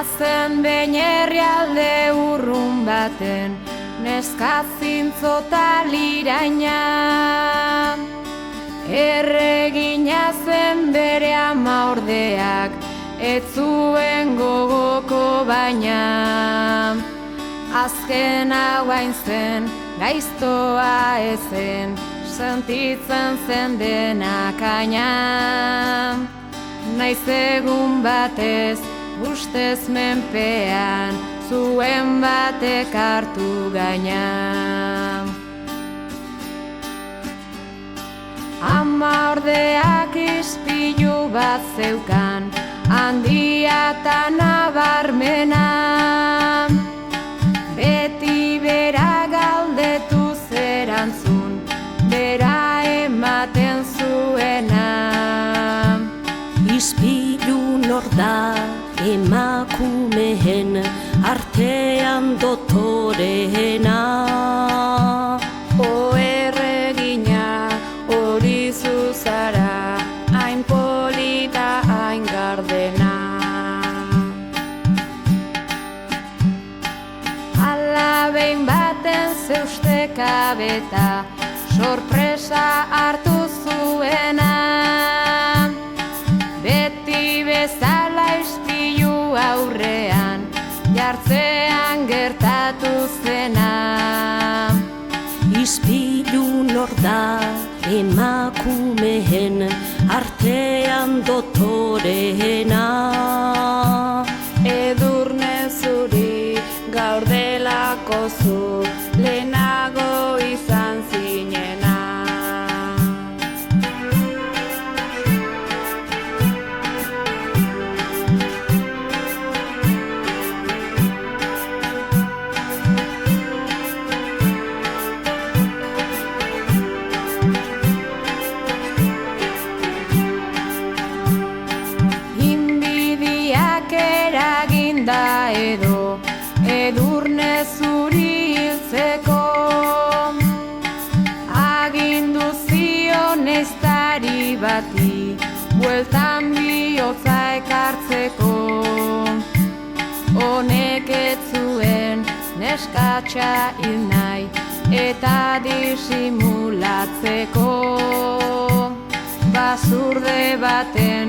Bazen behin herrialde urrun baten, neska zintzo ta liraina. Erregina zen bere ama ordeak, ez zuen gogoko baina. Azken hau hain zen, gaiztoa ezen, sentitzen zen denak aina. Naiz egun batez, ustez menpean, zuen batek hartu gaina. Ama ordeak ispilu bat zeukan, handia ta nabarmena. Beti bera galdetu zerantzun, bera ematen zuena. Ispilu nor da emakumeen artean dotoreena. O erregina hori zuzara, hain polita hain gardena. Alabein baten zeusteka beta, sorpresa hartu zuena. Beti bezala ispilu aurrean, jartzean gertatu zena. Ispilu nor da emakumeen artean dotoreena. Edurne zuri gaur delako zu, lehenago izan zinena. Eraginda edo edurne zuri hiltzeko, agindu zion eztari bati bueltan bihotza ekartzeko. Honek ez zuen neskatxa hil nahi eta disimulatzeko. Basurde baten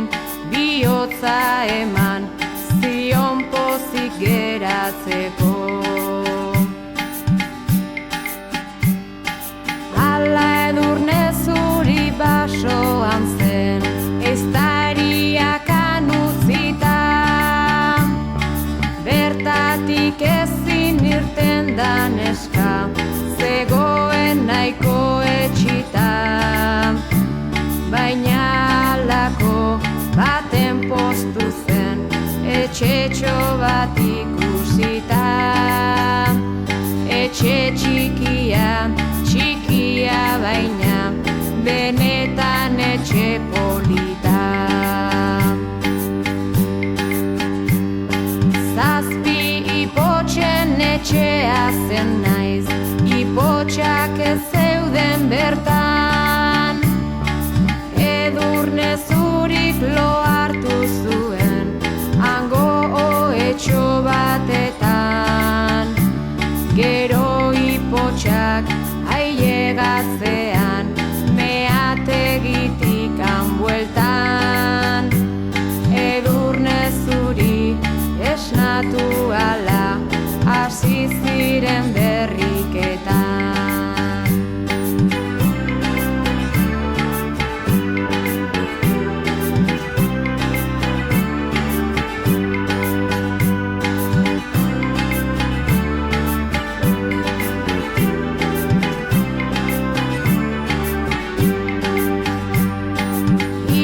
bihotza eman, zion pozik geratzeko. Ala edurne zuri basoan zen, eztariak anutzita. Bertatik ezin irten da neska, zegoen nahiko etxita. Baina halako baten postu zen, etxetxo bat ikusita. Etxe txikia, txikia baina, benetan etxe polita. Zazpi ipotxen etxea zen naiz, ipotxak ez zeuden bertan. Edurne zurik lo hartu zuen, hango ohetxo batetan. Gero ipotxak ailegatzean, meategitik bueltan. Edurne zuri esnatu ala, hasi ziren berriketan.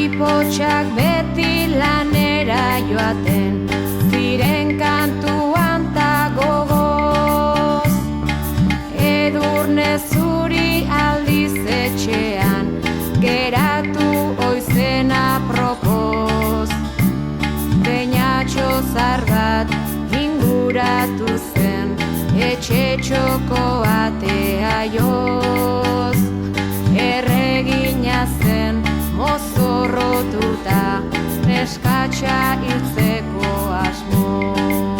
Ipotxak beti lanera joaten, ziren kantuan ta gogoz. Edurne zuri aldiz etxean, geratu oizen apropoz. Beinatxo zar bat inguratu zen, etxetxoko atea joz. Erregina zen mozorrotuta, neskatxa hiltzeko asmoz.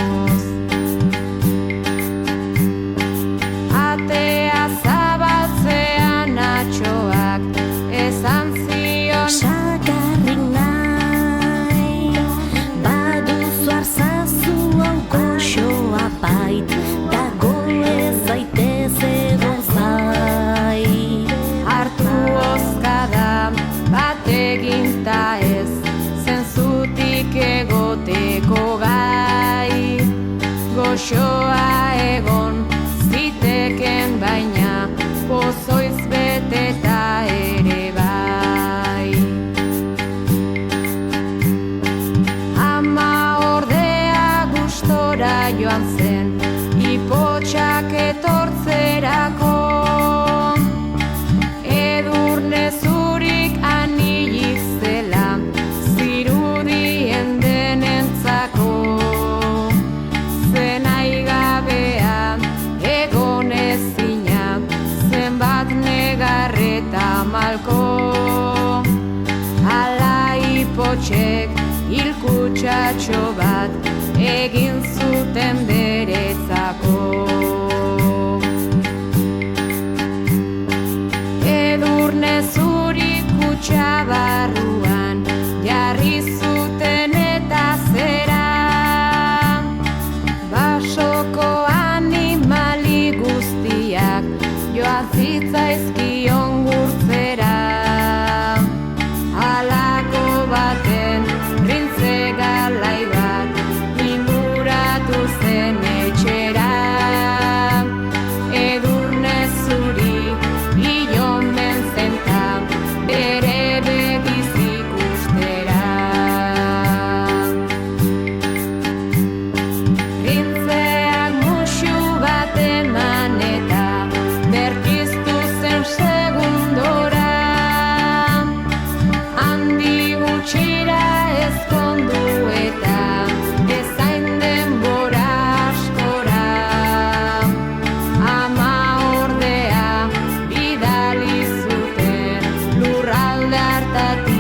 Edurne zurik anilik zela, zirudien denentzako. Zenai gabea, egon ezina, zenbat negarreta malko. Ala ipotxek hilkutsatxo bat egin zuten beretzako. Edurne zurik kutxa barruan jarri zuten eta zera. Basoko animali guztiak joan zitzaizkion gurtzera. Halako baten printze galai bat inguratu zen etxera. Edurne zuri iomen zenta bere begiz ikustera. Printzeak musu bat eman eta berpiztu zen segundora. Handi gutxira ezkondu eta ezain denbora askora. Ama ordea bidali zuten lurralde hartatik.